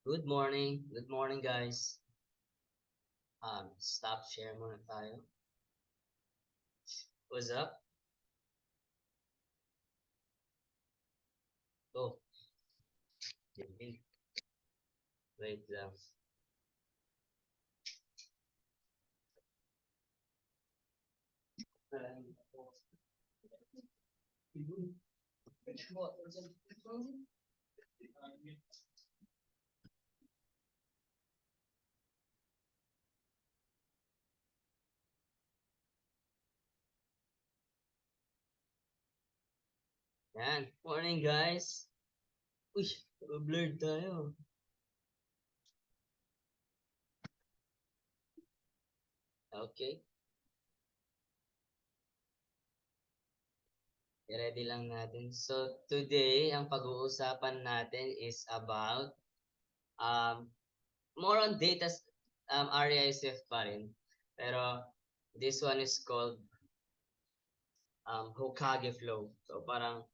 Good morning. Good morning, guys. Stop share muna tayo. What's up? Oh, wait wait lang. Yan. Morning, guys. Uy, blurred tayo. Okay. I-ready lang natin. So, today, ang pag-uusapan natin is about um, more on data RAISF pa rin. Pero, this one is called Hokage flow. So, parang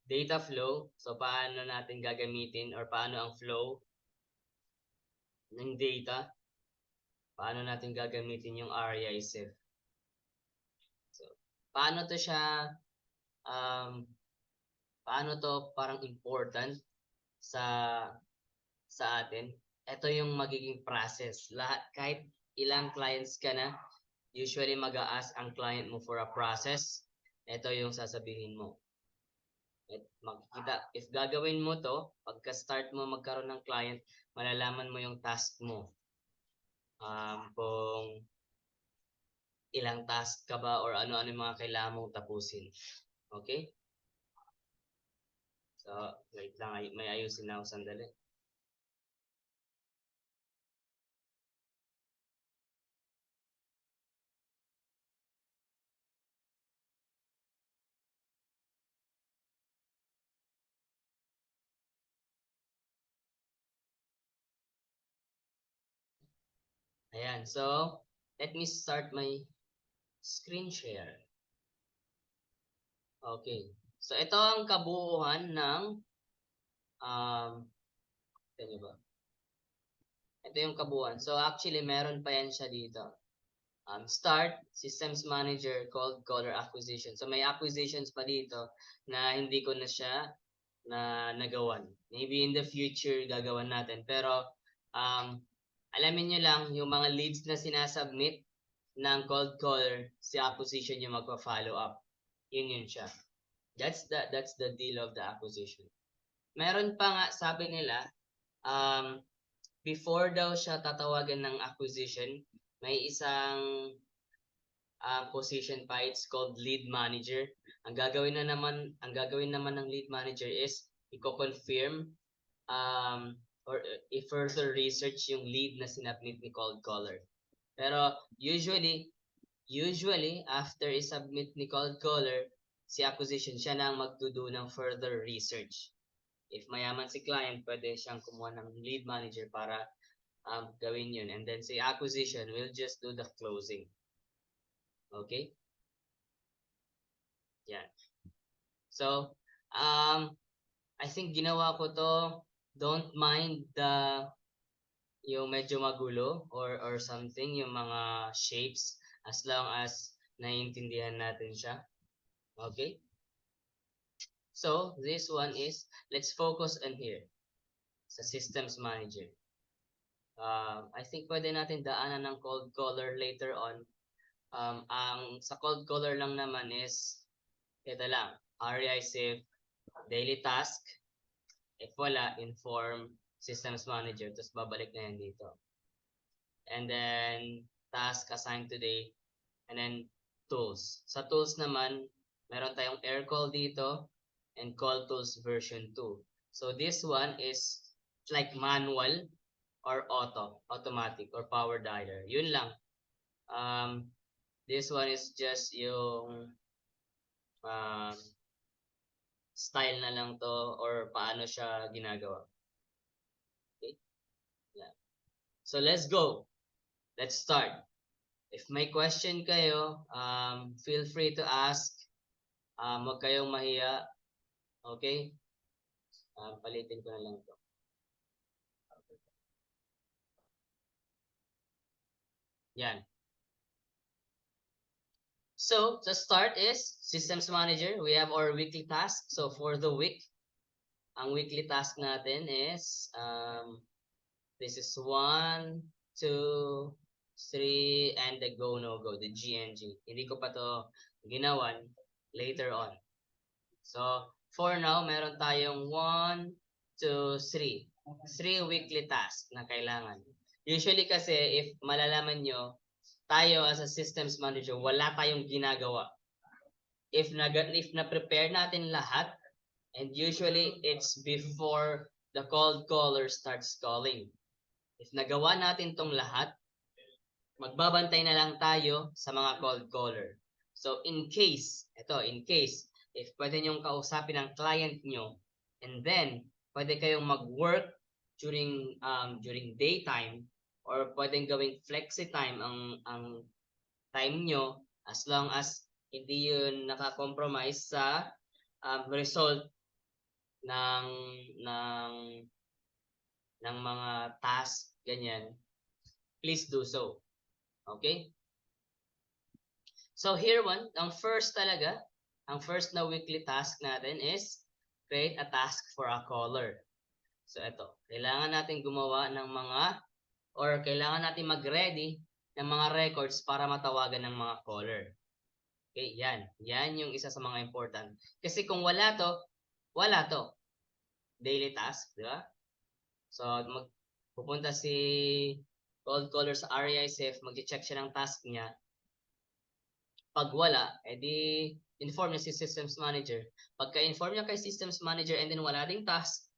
data flow. So, paano natin gagamitin or paano ang flow ng data? Paano natin gagamitin yung RAISF? So, paano to siya, um, paano to parang important sa atin? Ito yung magiging process. Lahat, kahit ilang clients ka na, usually mag-a-ask ang client mo for a process. Ito yung sasabihin mo. At makikita, if gagawin mo to, pagka-start mo magkaroon ng client, malalaman mo yung task mo. Kung ilang task ka ba or ano-ano yung mga kailangan mong tapusin. Okay? So, wait lang, may ayusin na ako sandali. Ayan, so, let me start my screen share. Okay. So, ito ang kabuuan ng, ito ba? Ito yung kabuuan. So, actually, meron pa yan siya dito. Start, Systems Manager, Cold Caller Acquisition. So, may acquisitions pa dito na hindi ko na siya nagawan. Maybe in the future, gagawan natin. Pero, um, alamin nyo lang, yung mga leads na sinasubmit ng cold caller, si acquisition yung magpa-follow up. Yun siya. That's the deal of the acquisition. Meron pa nga, sabi nila, um, before daw siya tatawagan ng acquisition, may isang position pa, it's called lead manager. Ang gagawin naman ng lead manager is i-confirm or i-further research yung lead na sinubmit ni cold caller. Pero usually after i-submit ni cold caller, si acquisition siya na ang magdudo ng further research. If mayaman si client, pwede siyang kumuha ng lead manager para gawin yun. And then si acquisition will just do the closing. Okay? Yan. So, I think ginawa ko to. Don't mind yung medyo magulo or something, yung mga shapes, as long as naiintindihan natin siya. Okay? So, this one is, let's focus on here, sa Systems Manager. I think pwede natin daanan ng cold caller later on. Sa cold caller lang naman is, ito lang, REI save, daily task, if wala, inform Systems Manager, tapos babalik na yan dito. And then, task assigned today, and then tools. Sa tools naman, meron tayong air call dito, and call tools version 2. So this one is like manual or automatic or power dialer. Yun lang. This one is just yung um, style na lang to or paano siya ginagawa. Okay? Yeah. So let's go. Let's start. If may question kayo, feel free to ask. Huwag kayong mahiya. Okay? Palitin ko na lang to. Yan. So, the start is Systems Manager. We have our weekly task. So, for the week, ang weekly task natin is, this is 1, 2, 3, and the go, no go, the GNG. Hindi ko pa to ginawan later on. So, for now, meron tayong 1, 2, 3. 3 weekly tasks na kailangan. Usually kasi, if malalaman nyo, tayo as a systems manager, wala tayong ginagawa. If na-prepare natin lahat, and usually it's before the cold caller starts calling. If nagawa natin tong lahat, magbabantay na lang tayo sa mga cold caller. So in case, if pwede nyong kausapin ang client nyo, and then pwede kayong mag-work during daytime, or pwedeng gawing flexi time ang time nyo, as long as hindi yun naka-compromise sa result ng ng ng mga task, ganyan, please do so. Okay? So here ang first na weekly task natin is create a task for a caller. So ito, kailangan natin gumawa ng kailangan natin mag-ready ng mga records para matawagan ng mga caller. Okay, yan. Yan yung isa sa mga important. Kasi kung wala to, daily task, di ba? So, pupunta si cold caller sa REISF, mag-check siya ng task niya. Pag wala, edi inform niya si systems manager. Pagka-inform niya kay systems manager and then wala ding task,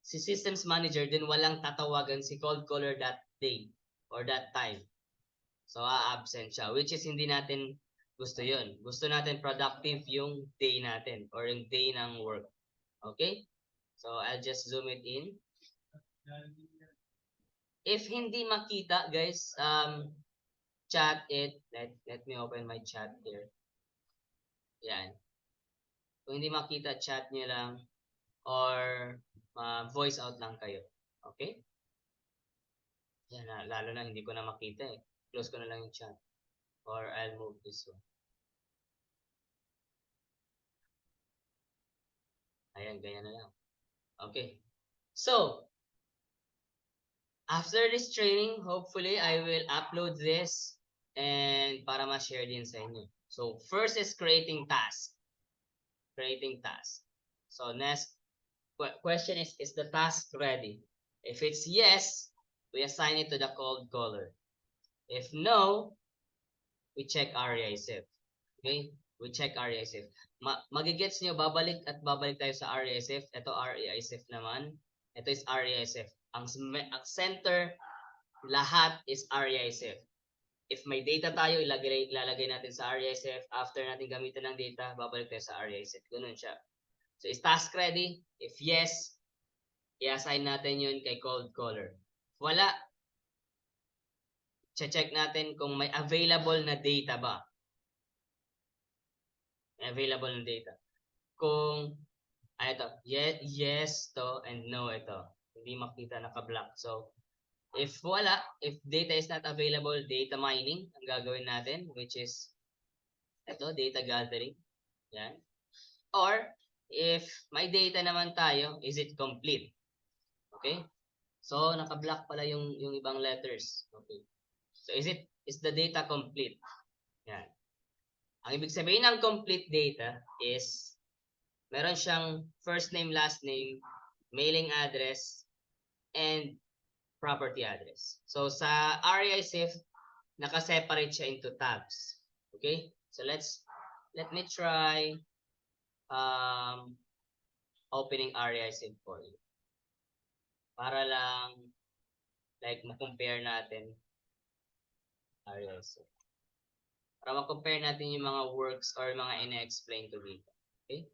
si systems manager din walang tatawagan si cold caller that day or that time. So, absent siya, which is hindi natin gusto yun. Gusto natin productive yung day natin or yung day ng work. Okay? So, I'll just zoom it in. If hindi makita, guys, chat it. Let me open my chat here. Yan. Kung hindi makita, chat nyo lang or voice out lang kayo. Okay? Yan, lalo na hindi ko na makita eh. Close ko na lang yung chat. Or I'll move this one. Ayan, ganyan na lang. Okay. So, after this training, hopefully, I will upload this and para ma-share din sa inyo. So, first is creating task. So, next question is the task ready? If it's yes, we assign it to the cold caller. If no, we check REISF. Okay? We check REISF. Magigets nyo, babalik tayo sa REISF. Ito REISF naman. Ito is REISF. Ang center, lahat is REISF. If may data tayo, ilalagay natin sa REISF. After natin gamitin ng data, babalik tayo sa REISF. Ganun siya. So, is task ready? If yes, i-assign natin yun kay cold caller. Wala, check natin kung may available na data ba. May available na data. Kung, ito, yes to and no ito. Hindi makita, naka-block. So, if data is not available, data mining ang gagawin natin, which is, ito, data gathering. Yan. Or, if may data naman tayo, is it complete? Okay? So, naka-block pala yung ibang letters. Okay. So, is the data complete? Yan. Ang ibig sabihin ng complete data is, meron siyang first name, last name, mailing address, and property address. So, sa REISF, naka-separate siya into tabs. Okay? So, let me try opening REISF for you. Para lang, like, ma-compare natin REISF. Para ma-compare natin yung mga works or mga ina-explain ko dito. Okay?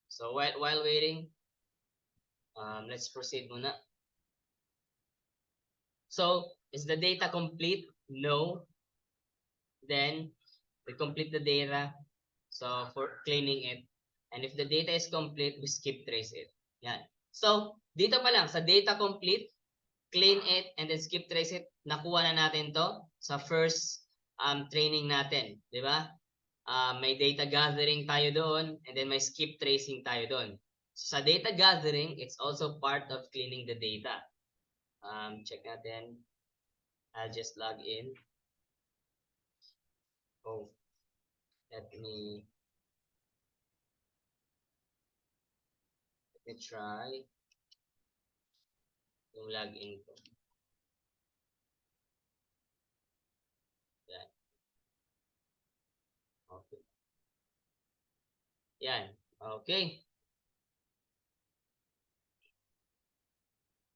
So, while waiting, let's proceed muna. So, is the data complete? No. Then, we complete the data. So, for cleaning it. And if the data is complete, we skip trace it. Yan. So, dito pa lang, sa data complete, clean it, and then skip trace it. Nakuha na natin to sa first training natin. Di ba? May data gathering tayo doon, and then may skip tracing tayo doon. So, sa data gathering, it's also part of cleaning the data. Check natin. I'll just log in. Oh, let me try yung login ko. Yan. Okay. Yan. Okay.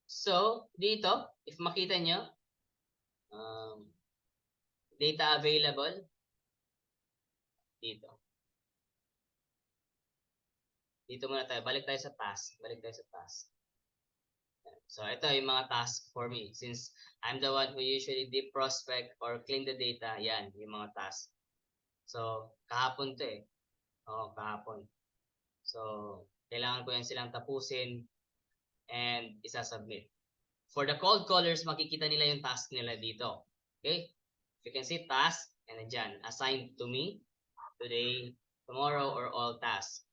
So, dito, if makita nyo, data available, dito. Dito muna tayo. Balik tayo sa task. So, ito yung mga task for me. Since I'm the one who usually deep prospect or clean the data, yan, yung mga task. So, kahapon to eh. Oo, kahapon. So, kailangan ko yan silang tapusin and isasubmit. For the cold callers, makikita nila yung task nila dito. Okay? You can see task, and then dyan, assigned to me, today, tomorrow, or all tasks.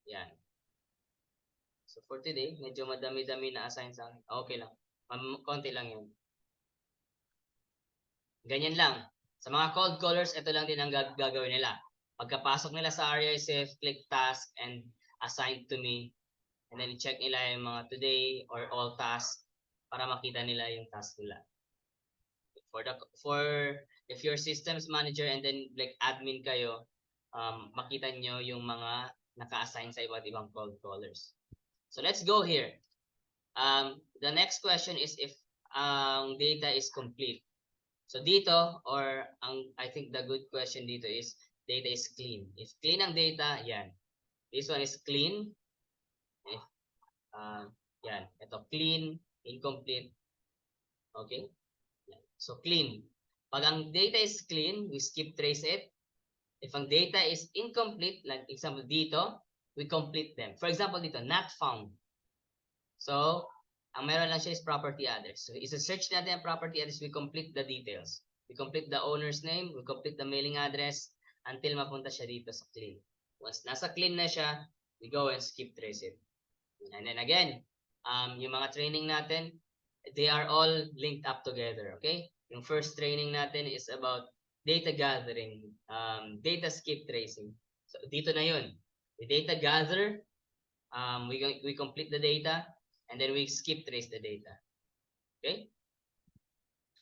Yan. So for today, medyo madami-dami na assign sa akin. Okay lang. Konti lang yun. Ganyan lang. Sa mga cold callers, ito lang din ang gagawin nila. Pagkapasok nila sa RISF, click task and assign to me. And then check nila yung mga today or all tasks para makita nila yung task nila. For if you're systems manager and then like admin kayo, makita nyo yung mga naka-assign sa iba't ibang cold callers. So let's go here. The next question is if data is complete. So dito, or I think the good question dito is data is clean. If clean ang data, yan. This one is clean. Yan. Ito, clean, incomplete. Okay? Yan. So clean. Pag ang data is clean, we skip trace it. If ang data is incomplete, like example dito, we complete them. For example dito, not found. So, ang meron lang siya is property address. So, isa-search natin ang property address, we complete the details. We complete the owner's name, we complete the mailing address until mapunta siya dito sa clean. Once nasa clean na siya, we go and skip trace it. And then again, yung mga training natin, they are all linked up together, okay? Yung first training natin is about data gathering, data skip tracing. So, dito na yun. We data gather, we complete the data, and then we skip trace the data. Okay?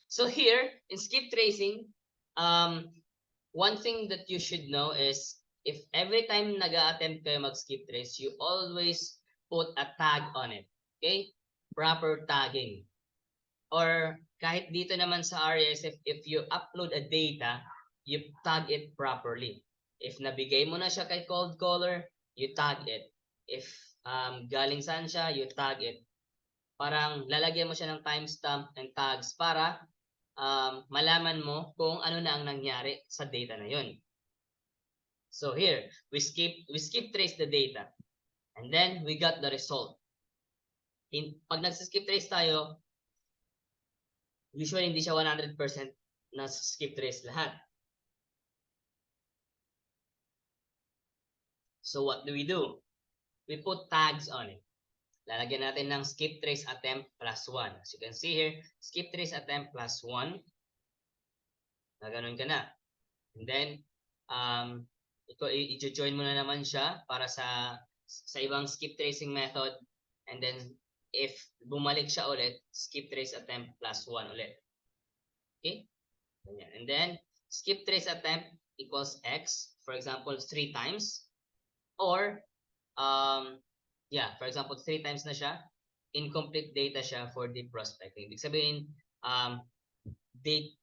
So here, in skip tracing, one thing that you should know is if every time nag-attempt kayo mag-skip trace, you always put a tag on it. Okay? Proper tagging. Or kahit dito naman sa RISF, if you upload a data, you tag it properly. If nabigay mo na siya kay cold caller, you tag it. If galing saan siya, you tag it. Parang lalagyan mo siya ng timestamp and tags para malaman mo kung ano na ang nangyari sa data na yun. So here, we skip trace the data. And then we got the result. Pag nag-skip trace tayo, usually hindi siya 100% na skip trace lahat. So what do? We put tags on it. Lalagyan natin ng skip trace attempt plus 1. As you can see here, skip trace attempt plus 1. Gaganon ka na. And then, i-join mo na naman siya para sa ibang skip tracing method. And then, if bumalik siya ulit, skip trace attempt plus 1 ulit. Okay? And then, skip trace attempt equals X. For example, 3 times. Or, for example, 3 times na siya. Incomplete data siya for deep prospecting. Ibig sabihin,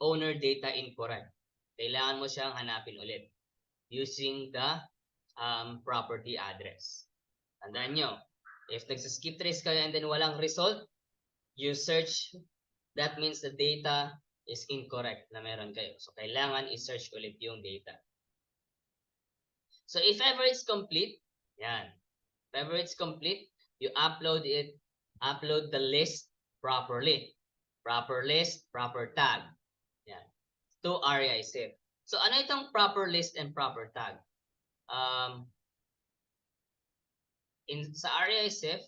owner data incorrect. Kailangan mo siyang hanapin ulit using the property address. Tandaan nyo, if nagsa-skip trace kayo and then walang result, you search, that means the data is incorrect na meron kayo. So, kailangan i-search ulit yung data. So, if ever it's complete, yan. If ever it's complete, you upload the list properly. Proper list, proper tag. Yan. To REISIF. So, ano itong proper list and proper tag? Sa REISIF,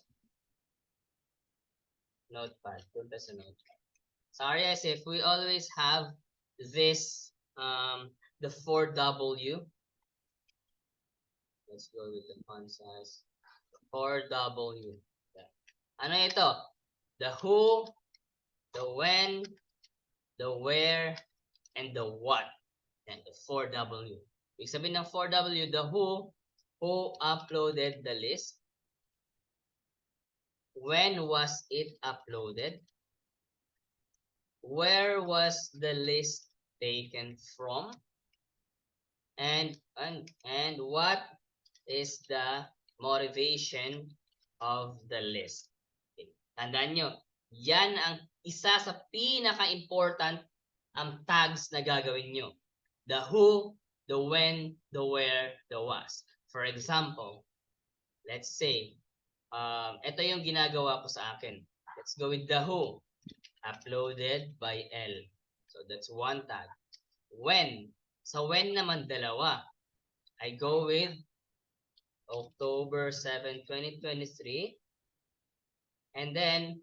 notepad, punta sa notepad. Sa REISIF, we always have this, the 4W. Let's go with the font size. 4W. Yeah. Ano ito? The who, the when, the where, and the what. And the 4W. Ibig sabihin ng 4W, the who uploaded the list. When was it uploaded? Where was the list taken from? And what is the motivation of the list? Okay. Tandaan nyo, yan ang isa sa pinaka-important ang tags na gagawin nyo. The who, the when, the where, the was. For example, let's say, ito yung ginagawa ko sa akin. Let's go with the who. Uploaded by L. So that's one tag. When. Sa when naman dalawa. I go with October 7, 2023. And then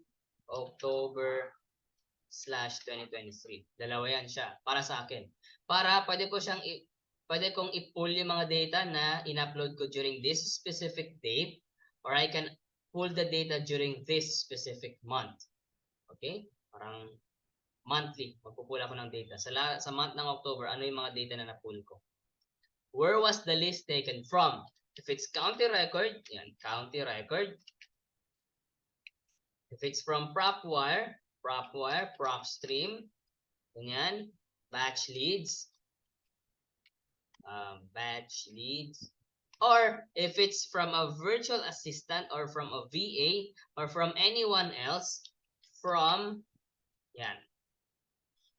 October/2023. Dalawa yan siya para sa akin. Para pwede kong i-pull yung mga data na in-upload ko during this specific date, or I can pull the data during this specific month. Okay? Parang monthly, magpupull ako ng data. Sa month ng October, ano yung mga data na na-pull ko? Where was the list taken from? If it's county record, yan, county record. If it's from PropWire, PropStream, ganyan, batch leads, or if it's from a virtual assistant or from a VA or from anyone else, from, yan.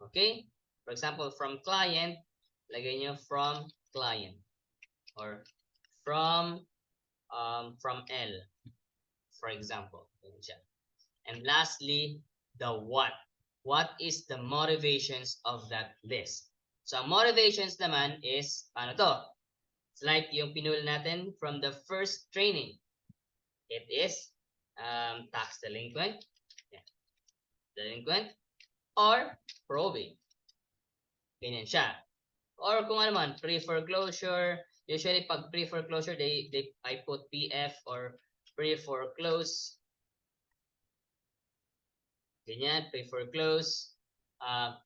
Okay? For example, from client, lagay nyo from client. Or from L, for example. And lastly, the what. What is the motivations of that list? So, motivations naman is, paano to? It's like yung pinul natin from the first training. It is tax delinquent, or probate. Ganyan siya. Or kung ano man, pre-foreclosure. Usually, pag pre-foreclosure, I put PF or pre-foreclose. Ganyan, pre-foreclose.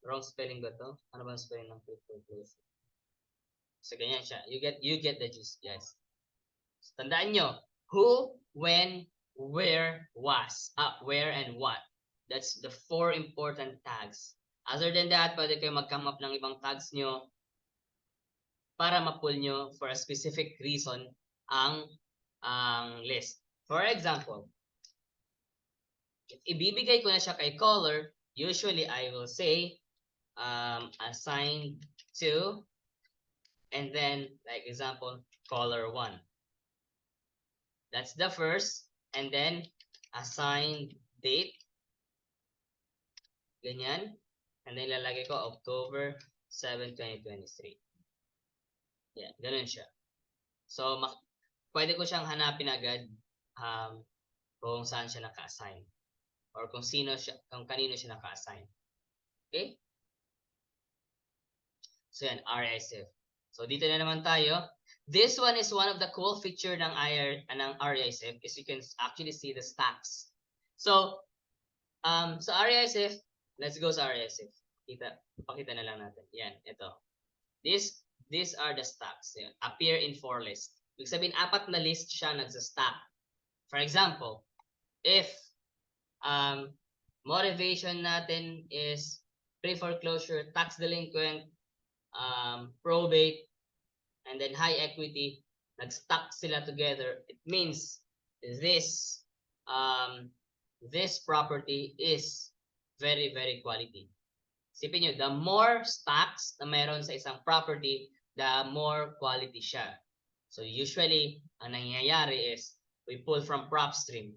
Wrong spelling ba to? Ano ba ang spelling ng pre-foreclose? So, ganyan siya. You get the gist, guys. So, tandaan nyo, who, when, where, was. Where and what. That's the 4 important tags. Other than that, pwede kayo mag-come up ng ibang tags nyo para ma-pull nyo for a specific reason ang list. For example, if ibibigay ko na siya kay caller, usually I will say assigned to, and then like example, caller 1. That's the first, and then assigned date. Ganyan. And then lalagay ko October 7, 2023. Yan, ganun siya. So, pwede ko siyang hanapin agad kung saan siya naka-assign. Or kung kanino siya naka-assign. Okay? So, yan, REISIF. So, dito na naman tayo. This one is one of the cool feature ng REISIF is you can actually see the stacks. So, sa REISIF, let's go sa REISIF. Pakita na lang natin. Yan, ito. These are the stacks. Yan. Appear in 4 lists. Ibig sabihin, 4 na list siya nagsa-stack. For example, if motivation natin is pre-foreclosure, tax delinquent, probate, and then high equity, nag-stack sila together, it means this property is very, very quality. Isipin nyo, the more stacks na meron sa isang property, the more quality siya. So usually, ang nangyayari is, we pull from PropStream.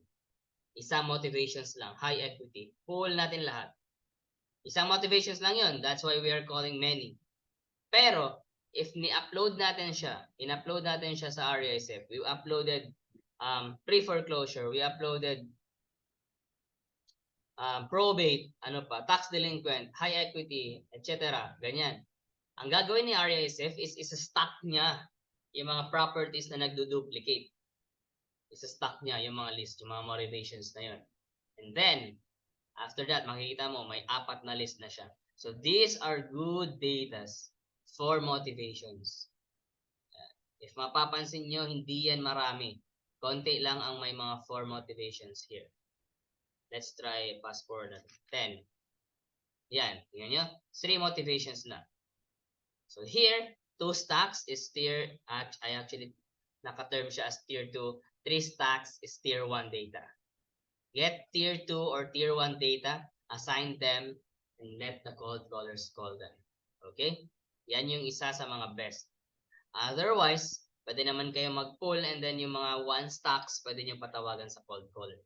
Isang motivations lang, high equity. Pull natin lahat. Isang motivations lang yun. That's why we are calling many. Pero, if in-upload natin siya sa RISF, we uploaded pre-foreclosure, we uploaded probate, ano pa, tax delinquent, high equity, etc. Ganyan. Ang gagawin ni RISF is isa-stock niya yung mga properties na nagdo-duplicate. Isa-stock niya yung mga list, yung mga motivations na yun. And then, after that, makikita mo, may 4 na list na siya. So, these are good datas for motivations. If mapapansin nyo, hindi yan marami. Konti lang ang may mga 4 motivations here. Let's try fast forward 10. Yan, tingnan nyo. 3 motivations na. So here, 2 stacks is tier, I actually naka-term siya as tier 2. 3 stacks is tier 1 data. Get tier 2 or tier 1 data, assign them, and let the cold callers call them. Okay? Yan yung isa sa mga best. Otherwise, pwede naman kayo mag-pull and then yung mga 1 stacks, pwede nyo patawagan sa cold caller.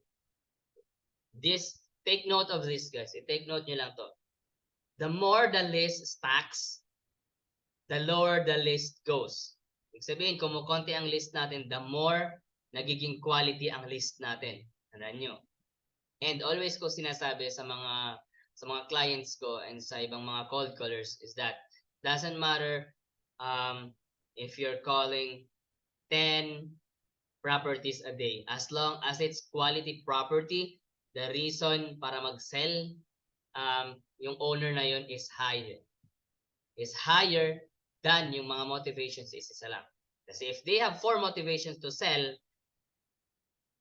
This, take note of this guys. Take note nyo lang to. The more the list stacks, the lower the list goes. Ibig sabihin, kumukonti ang list natin, the more nagiging quality ang list natin. Tandaan nyo. And always ko sinasabi sa mga clients ko and sa ibang mga cold callers is that doesn't matter if you're calling 10 properties a day. As long as it's quality property, the reason para mag-sell yung owner na yun is higher. Is higher than yung mga motivations is isa lang. Kasi if they have 4 motivations to sell,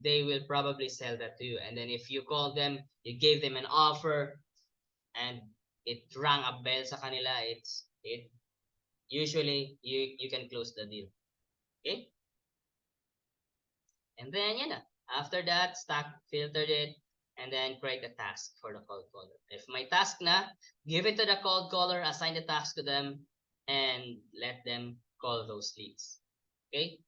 they will probably sell that to you. And then if you call them, you gave them an offer, and it rang a bell sa kanila, it usually you can close the deal. Okay? And then yan na. After that, stack filtered it, and then create a task for the cold caller. If may task na, give it to the cold caller, assign the task to them, and let them call those leads. Okay?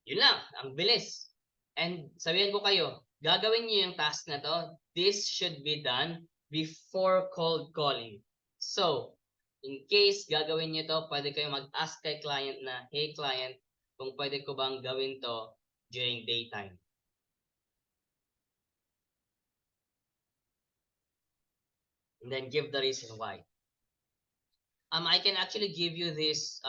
Yun lang, ang bilis. And sabihin ko kayo, gagawin niyo yung task na to, this should be done before cold calling. So, in case gagawin niyo to, pwede kayo mag-ask kay client na, hey client, kung pwede ko bang gawin to during daytime. And then give the reason why. I can actually give you this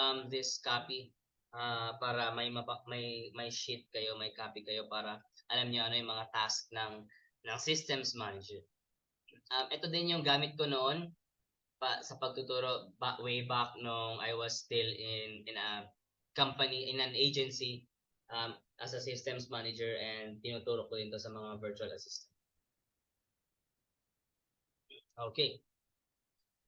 copy para may sheet kayo, may copy kayo para alam niyo ano yung mga task ng systems manager. Ito din yung gamit ko noon sa pagtuturo way back nung I was still in a company, in an agency as a systems manager, and tinuturo ko din to sa mga virtual assistant. Okay.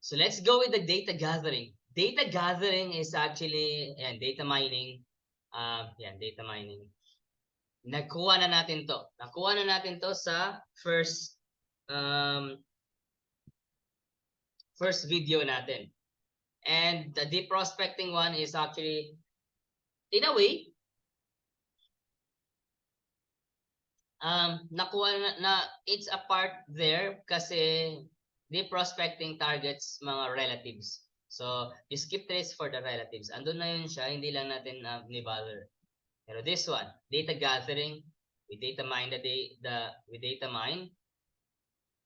So let's go with the data gathering. Data gathering is actually, data mining. Data mining. Nakuha na natin to. Nakuha na natin to sa first video natin. And the deep prospecting one is actually, in a way, nakuha na it's a part there kasi deep prospecting targets mga relatives. So, you skip trace for the relatives. Andun na yun siya, hindi lang natin ni-bother. Pero this one, data gathering, we data mine we data mine.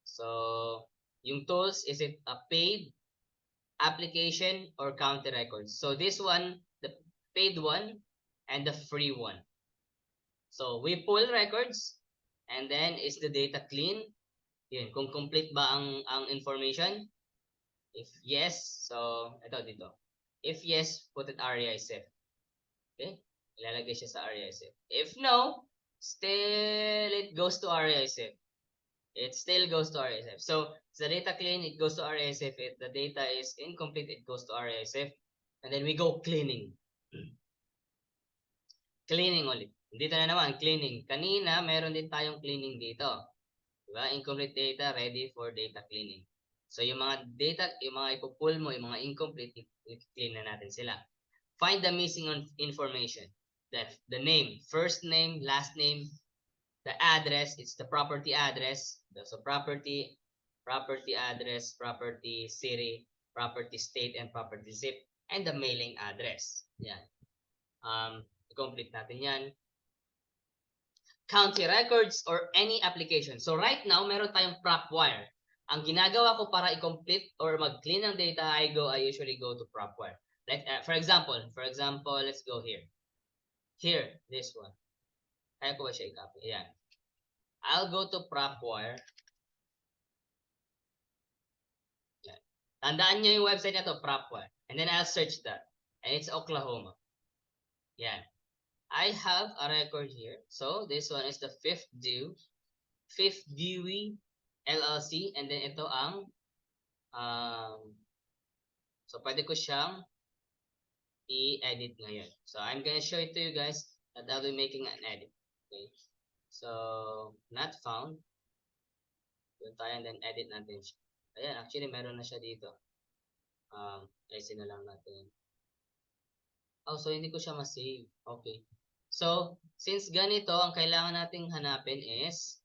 So, yung tools, is it a paid application or county records? So, this one, the paid one and the free one. So, we pull records, and then is the data clean? Yun, kung complete ba ang information? If yes, so ito dito. If yes, put it REISF. Okay? Ilalagay siya sa REISF. If no, still it goes to REISF. It still goes to REISF. So, the data clean, it goes to REISF. If the data is incomplete, it goes to REISF. And then we go cleaning. Cleaning ulit. Dito na naman, cleaning. Kanina, meron din tayong cleaning dito. Diba? Incomplete data, ready for data cleaning. So, yung mga data, yung mga ipupull mo, yung mga incomplete, i-clean na natin sila. Find the missing information. The name, first name, last name, the address, it's the property address. So property address, property city, property state, and property zip, and the mailing address. Yan. I-complete natin yan. County records or any application. So right now, meron tayong PropWire. Ang ginagawa ko para i-complete or mag-clean ng data, I usually go to PropWire. Like, for example, let's go here. Here, this one. Kaya ko ba siya i-copy? Ayan. I'll go to PropWire. Ayan. Tandaan nyo yung website na to, PropWire. And then I'll search that. And it's Oklahoma. Ayan. I have a record here. So, this one is the Fifth Dewey LLC. And then ito ang so, pwede ko siyang i-edit ngayon. So, I'm gonna show it to you guys that I'll be making an edit. Okay. So, not found. Doon tayo and then edit natin siya. Ayan, actually, meron na siya dito. Ayusin na lang natin. Oh, so hindi ko siya ma-save. Okay. So, since ganito, ang kailangan nating hanapin is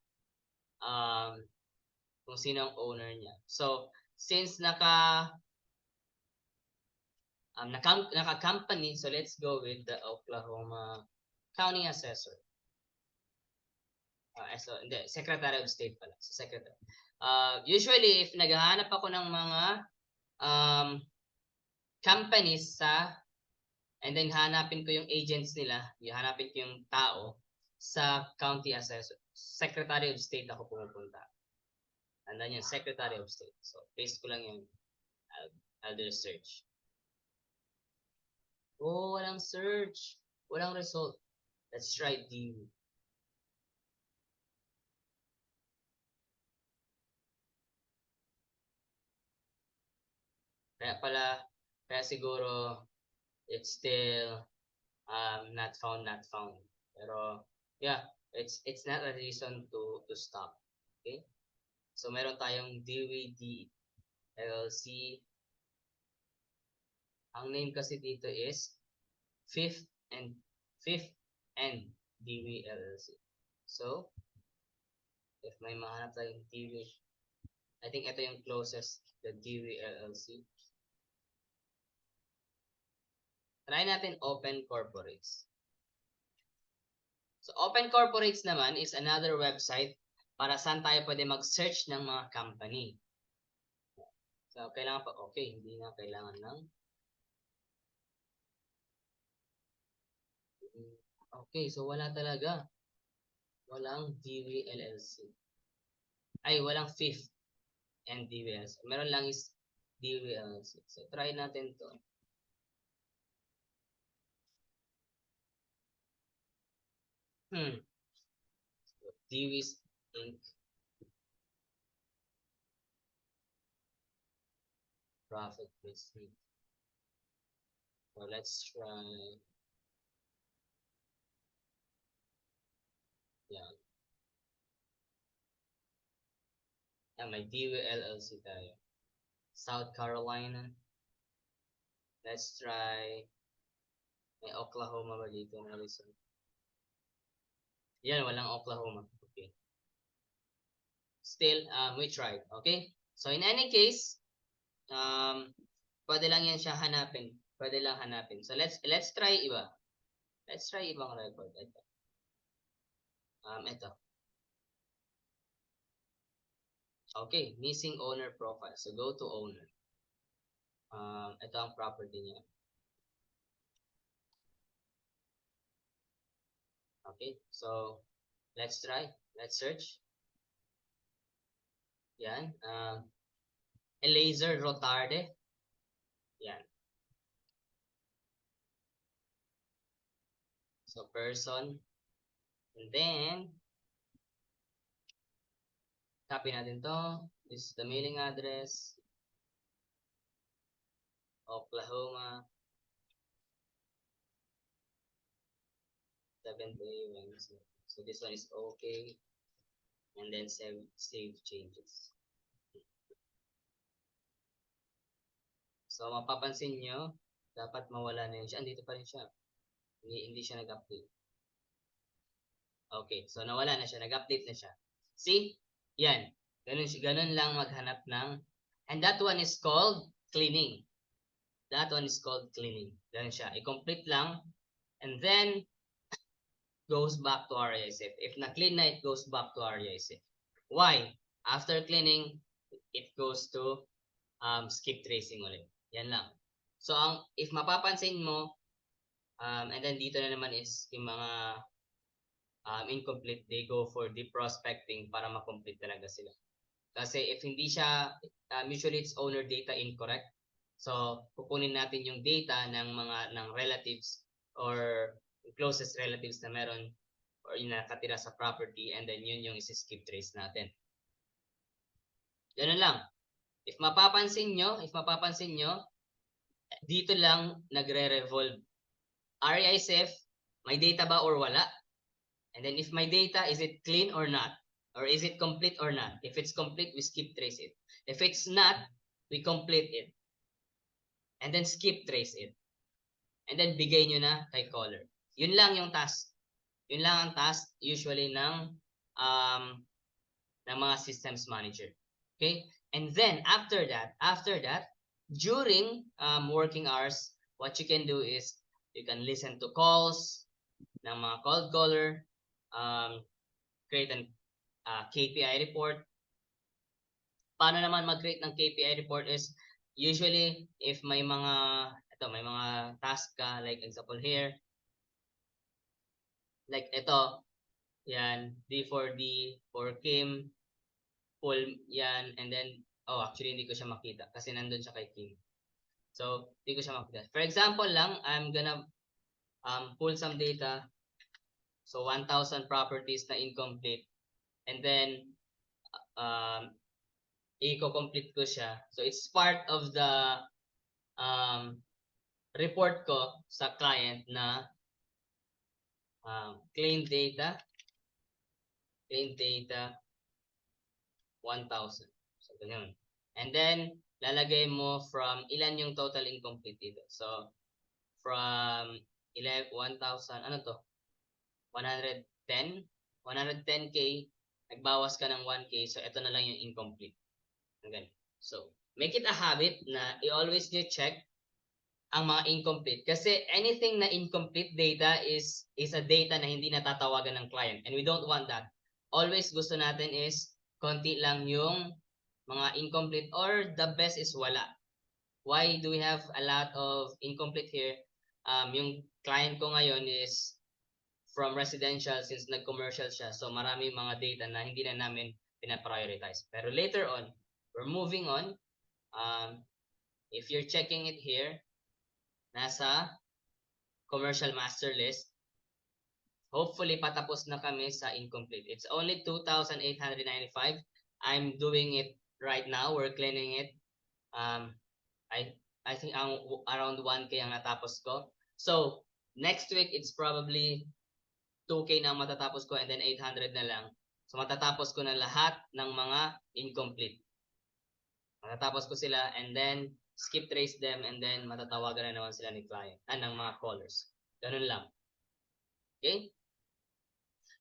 kung sino ang owner niya. So, since naka-company, so let's go with the Oklahoma County Assessor. So, hindi, Secretary of State pala. So, Secretary. Usually, if naghahanap ako ng mga companies and then hanapin ko yung agents nila, hanapin ko yung tao sa County Assessor. Secretary of State ako pumupunta. Tandaan yun, Secretary of State. So, paste ko lang yung I'll do the search. Oh, walang search. Walang result. Let's try DU. Kaya siguro it's still not found. Pero yeah, it's not a reason to stop. Okay? So meron tayong DWD LLC. Ang name kasi dito is Fifth and DW LLC. So if may mahanap tayong DW, I think ito yung closest, the DW LLC. Try natin Open Corporates. So, Open Corporates naman is another website para saan tayo pwede mag-search ng mga company. So, kailangan pa, okay, hindi na kailangan ng okay, so wala talaga. Walang DW LLC. Ay, walang Fifth and DW LLC. Meron lang is DW LLC. So, try natin to. So, DW's Inc. Profit Receipt. So, let's try. Yan. May DW LLC tayo. South Carolina. Let's try. May Oklahoma ba dito na result? Yan, walang Oklahoma. Okay. Still, we tried. Okay? So, in any case, pwede lang yan siya hanapin. Pwede lang hanapin. So, let's try iba. Let's try ibang record. Ito. Ito. Okay, missing owner profile. So, go to owner. Ito ang property niya. Okay, so, let's try. Let's search. Yan. Elaser Rotarde. Yan. So, person. And then, copy natin to. This is the mailing address. Oklahoma. 7th day Wednesday. So, this one is okay. And then save changes. So, mapapansin nyo, dapat mawala na yun siya. Andito pa rin siya. Hindi siya nag-update. Okay, so nawala na siya, nag-update na siya. See? Yan. Ganun lang maghanap ng, and that one is called cleaning. That one is called cleaning. Ganun siya. I-complete lang, and then goes back to RISF. If na-clean na, it goes back to RISF. Why? After cleaning, it goes to skip tracing ulit. Yan lang. So, if mapapansin mo, and then dito na naman is yung mga incomplete, they go for the prospecting para makomplete talaga sila. Kasi if hindi siya, usually it's owner data incorrect. So, kukunin natin yung data ng relatives or closest relatives na meron or yung nakatira sa property, and then yun yung isi-skip trace natin. Ganun lang. If mapapansin nyo, dito lang nagre-revolve. RISF, may data ba or wala? And then if my data, is it clean or not? Or is it complete or not? If it's complete, we skip trace it. If it's not, we complete it. And then skip trace it. And then bigay nyo na kay caller. Yun lang yung task. Yun lang ang task usually ng mga systems manager. Okay? And then after that, during working hours, what you can do is you can listen to calls ng mga cold caller, create an KPI report. Paano naman mag-create ng KPI report is usually if may mga task ka, like example here, like ito, yan, D4D for Kim, pull yan, and then actually hindi ko siya makita kasi nandun siya kay Kim. So, hindi ko siya makita. For example lang, I'm gonna pull some data. So, 1,000 properties na incomplete. And then, i-complete ko siya. So, it's part of the report ko sa client na claim data 1,000. So, ganyan. And then, lalagay mo from ilan yung total incomplete dito. So, from 1,000, ano to? 110? 110K, nagbawas ka ng 1K, so ito na lang yung incomplete. Ganyan. So, make it a habit na i-always nyo check ang mga incomplete. Kasi anything na incomplete data is a data na hindi natatawagan ng client. And we don't want that. Always gusto natin is konti lang yung mga incomplete, or the best is wala. Why do we have a lot of incomplete here? Yung client ko ngayon is from residential since nag-commercial siya. So marami mga data na hindi na namin pinaprioritize. Pero later on, we're moving on. If you're checking it here, nasa commercial master list. Hopefully, patapos na kami sa incomplete. It's only 2,895. I'm doing it right now. We're cleaning it. I think around 1K ang natapos ko. So, next week, it's probably 2K na matatapos ko, and then 800 na lang. So, matatapos ko na lahat ng mga incomplete. Matatapos ko sila, and then skip trace them, and then matatawagan na naman sila ni client, ng mga callers. Ganun lang. Okay?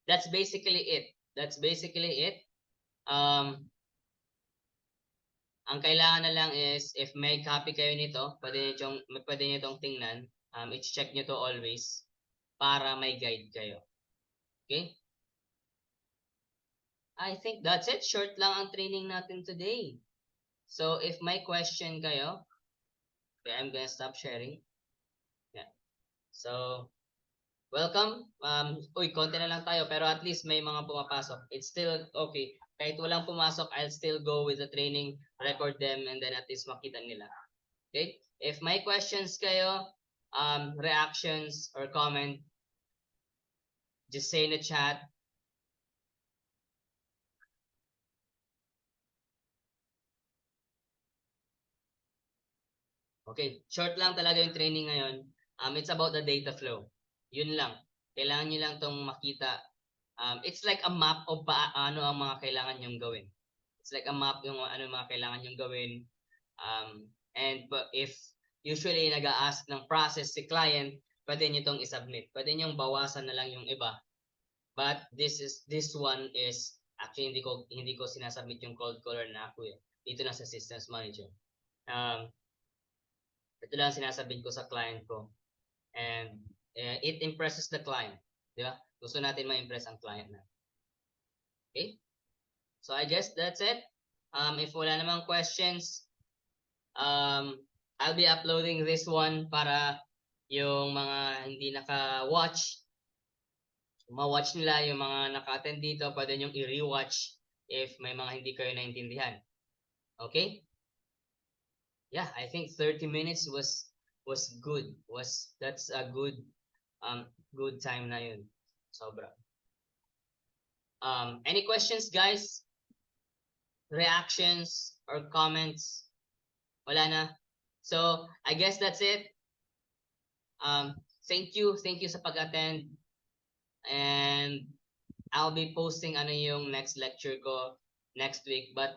That's basically it. Ang kailangan na lang is, if may copy kayo nito, pwede nyo itong tingnan. I-check nyo to always para may guide kayo. Okay? I think that's it. Short lang ang training natin today. So, if may question kayo, okay, I'm gonna stop sharing. Yeah. So, welcome. Konti na lang tayo, pero at least may mga pumapasok. It's still okay. Kahit walang pumasok, I'll still go with the training, record them, and then at least makita nila. Okay? If may questions kayo, reactions or comment, just say in the chat. Okay, short lang talaga yung training ngayon. It's about the data flow. Yun lang. Kailangan nyo lang tong makita. It's like a map of ano ang mga kailangan nyong gawin. It's like a map yung ano mga kailangan nyong gawin. And if usually nag-a-ask ng process si client, pwede nyo itong isubmit. Pwede nyong bawasan na lang yung iba. But this one is actually hindi ko sinasubmit yung cold caller na ako eh. Dito na sa systems manager. Ito lang sinasubmit ko sa client ko. And it impresses the client. Di ba? Gusto natin ma-impress ang client na. Okay? So I guess that's it. If wala namang questions, I'll be uploading this one para yung mga hindi naka-watch, ma-watch nila. Yung mga naka-attend dito, pwede nyong i-rewatch if may mga hindi kayo naintindihan. Okay? Yeah, I think 30 minutes was good. That's a good good time na yun. Sobra. Any questions, guys? Reactions or comments? Wala na. So, I guess that's it. Thank you sa pag-attend. And I'll be posting ano yung next lecture ko next week, but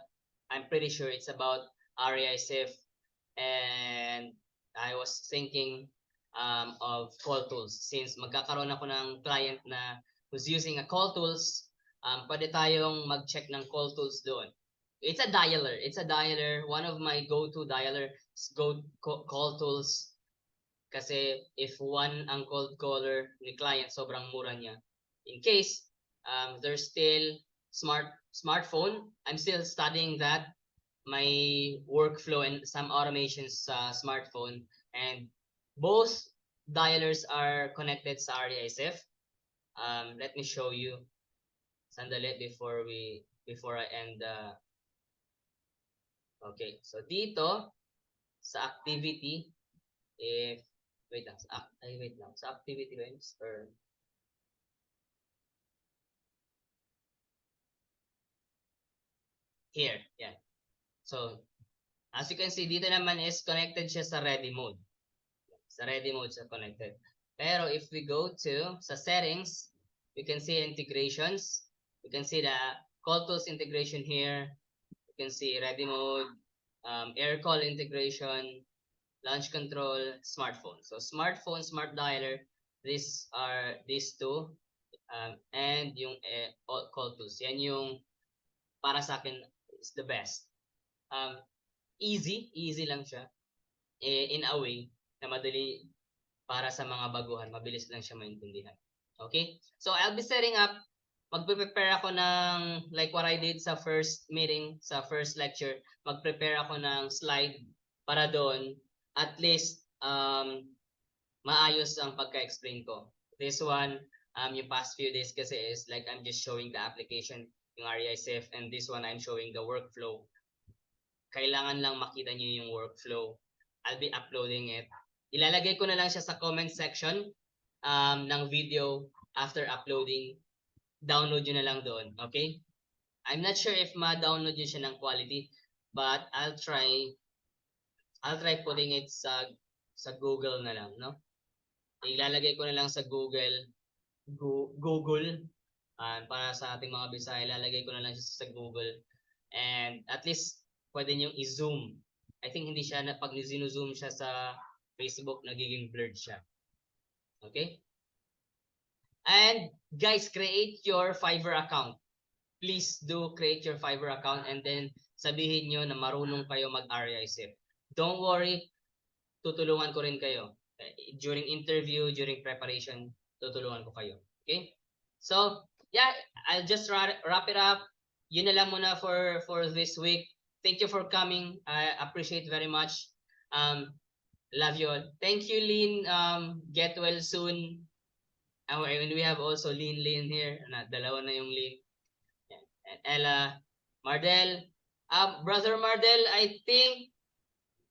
I'm pretty sure it's about REISIF, and I was thinking of call tools. Since magkakaroon ako ng client na who's using a call tools, pwede tayong mag-check ng call tools doon. It's a dialer. One of my go-to dialer is call tools. Kasi if one ang cold caller ni client, sobrang mura niya. In case there's still smartphone, I'm still studying that, my workflow and some automations sa smartphone, and both dialers are connected sa REISIF. Let me show you. Sandali before I end the okay. So dito sa activity, if wait lang, sa activity lens or here, yeah. So as you can see, dito naman is connected siya sa ready mode. Sa ready mode siya connected. Pero if we go to sa settings, we can see integrations. You can see the call tools integration here. You can see ready mode, air call integration, launch control, smartphone. So smartphone, smart dialer, these are these two, and yung call tools. Yan yung para sa akin is the best. Easy lang siya. In a way na madali para sa mga baguhan, mabilis lang siya maintindihan. Okay? So I'll be setting up, magpe-prepare ako ng like what I did sa first meeting, sa first lecture, mag-prepare ako ng slide para doon at least maayos ang pagka-explain ko. This one, yung past few days kasi is like I'm just showing the application, yung REISIF, and this one I'm showing the workflow. Kailangan lang makita niyo yung workflow. I'll be uploading it. Ilalagay ko na lang siya sa comment section ng video after uploading. Download nyo na lang doon, okay? I'm not sure if ma-download nyo siya ng quality, but I'll try putting it sa Google na lang, no? Ilalagay ko na lang sa Google para sa ating mga Bisaya, ilalagay ko na lang siya sa Google, and at least pwede nyo i-zoom. I think hindi siya, pag zoom siya sa Facebook, nagiging blurred siya. Okay? And guys, create your Fiverr account. Please do create your Fiverr account and then sabihin nyo na marunong kayo mag-REISIF. Don't worry, tutulungan ko rin kayo. During interview, during preparation, tutulungan ko kayo. Okay? So, yeah, I'll just wrap it up. Yun na lang muna for this week. Thank you for coming. I appreciate very much. Love you all. Thank you, Lynn. Get well soon. And we have also Lynn here. Dalawa na yung Lynn. And Ella, Mardel. Brother Mardel, I think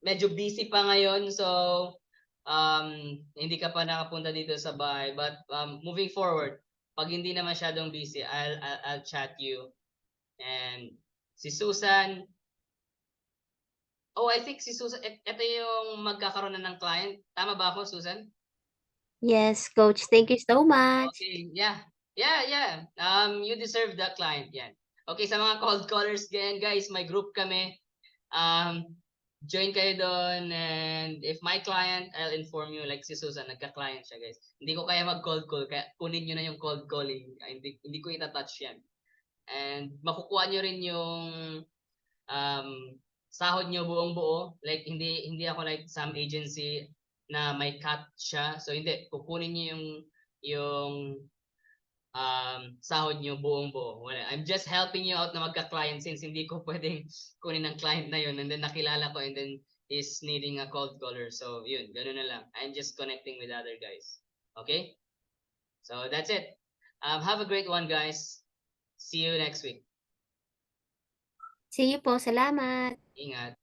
medyo busy pa ngayon. So, hindi ka pa nakapunta dito sa bahay. But moving forward, pag hindi na masyadong busy, I'll chat you. And si Susan, I think si Susan, ito yung magkakaroon na ng client. Tama ba ako, Susan? Yes, Coach. Thank you so much. Okay, yeah. You deserve that client, yan. Okay, sa mga cold callers, ganyan guys, may group kami. join kayo doon, and if my client, I'll inform you, like si Susan, nagka-client siya guys. Hindi ko kaya mag-cold call, kaya kunin nyo na yung cold calling. Hindi ko itatouch yan. And makukuha nyo rin yung um, sahod nyo buong buo. Like, hindi ako like some agency na may cut siya. So, hindi. Kukunin nyo yung sahod nyo buong buo. Wala. I'm just helping you out na magka-client since hindi ko pwedeng kunin ng client na yun and then nakilala ko and then is needing a cold caller. So, yun. Ganun na lang. I'm just connecting with other guys. Okay? So, that's it. Have a great one, guys. See you next week. See you po. Salamat. Ingat.